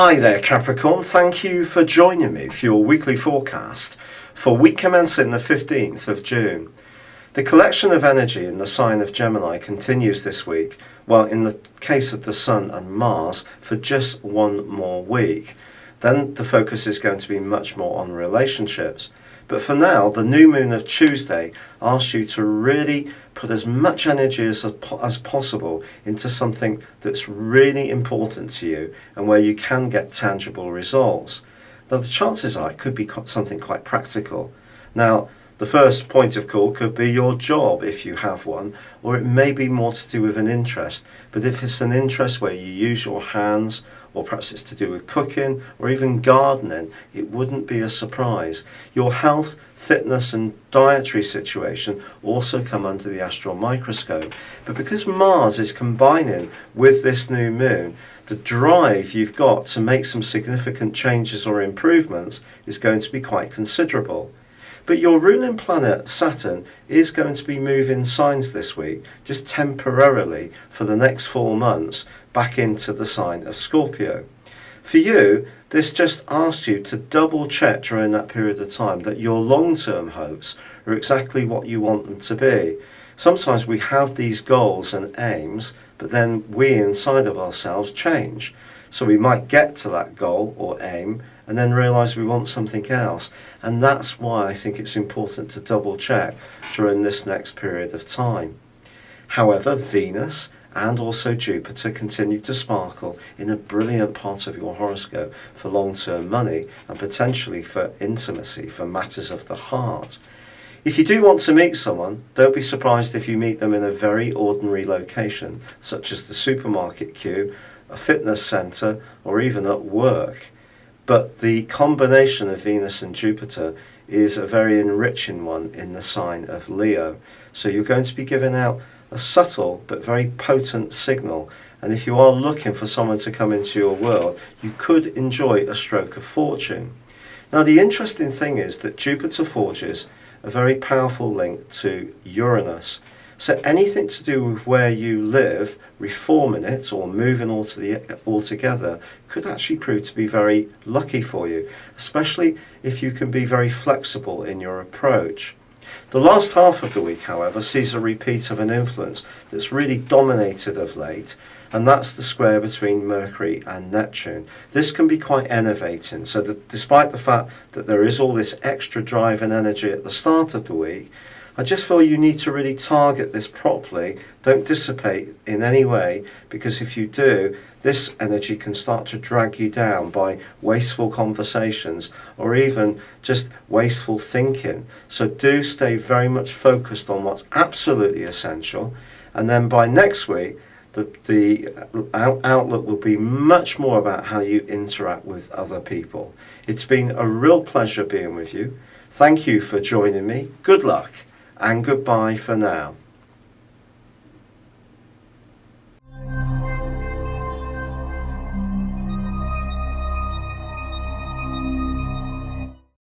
Hi there, Capricorn. Thank you for joining me for your weekly forecast for week commencing the 15th of June. The collection of energy in the sign of Gemini continues this week, well, in the case of the Sun and Mars, for just one more week. Then the focus is going to be much more on relationships. But for now, the new moon of Tuesday asks you to really put as much energy as possible into something that's really important to you and where you can get tangible results. Now, the chances are it could be something quite practical. Now, the first point of call could be your job if you have one, or it may be more to do with an interest. But if it's an interest where you use your hands, or perhaps it's to do with cooking or even gardening, it wouldn't be a surprise. Your health, fitness and dietary situation also come under the astral microscope. But because Mars is combining with this new moon, the drive you've got to make some significant changes or improvements is going to be quite considerable. But your ruling planet, Saturn, is going to be moving signs this week, just temporarily for the next 4 months, back into the sign of Scorpio. For you, this just asks you to double check during that period of time that your long-term hopes are exactly what you want them to be. Sometimes we have these goals and aims, but then we inside of ourselves change. So we might get to that goal or aim and then realise we want something else. And that's why I think it's important to double check during this next period of time. However, Venus and also Jupiter continue to sparkle in a brilliant part of your horoscope for long-term money and potentially for intimacy, for matters of the heart. If you do want to meet someone, don't be surprised if you meet them in a very ordinary location, such as the supermarket queue, a fitness centre, or even at work. But the combination of Venus and Jupiter is a very enriching one in the sign of Leo. So you're going to be giving out a subtle but very potent signal. And if you are looking for someone to come into your world, you could enjoy a stroke of fortune. Now, the interesting thing is that Jupiter forges a very powerful link to Uranus. So anything to do with where you live, reforming it or moving altogether could actually prove to be very lucky for you, especially if you can be very flexible in your approach. The last half of the week, however, sees a repeat of an influence that's really dominated of late, and that's the square between Mercury and Neptune. This can be quite enervating, so that despite the fact that there is all this extra drive and energy at the start of the week, I just feel you need to really target this properly. Don't dissipate in any way, because if you do, this energy can start to drag you down by wasteful conversations or even just wasteful thinking. So do stay very much focused on what's absolutely essential. And then by next week, the outlook will be much more about how you interact with other people. It's been a real pleasure being with you. Thank you for joining me. Good luck. And goodbye for now.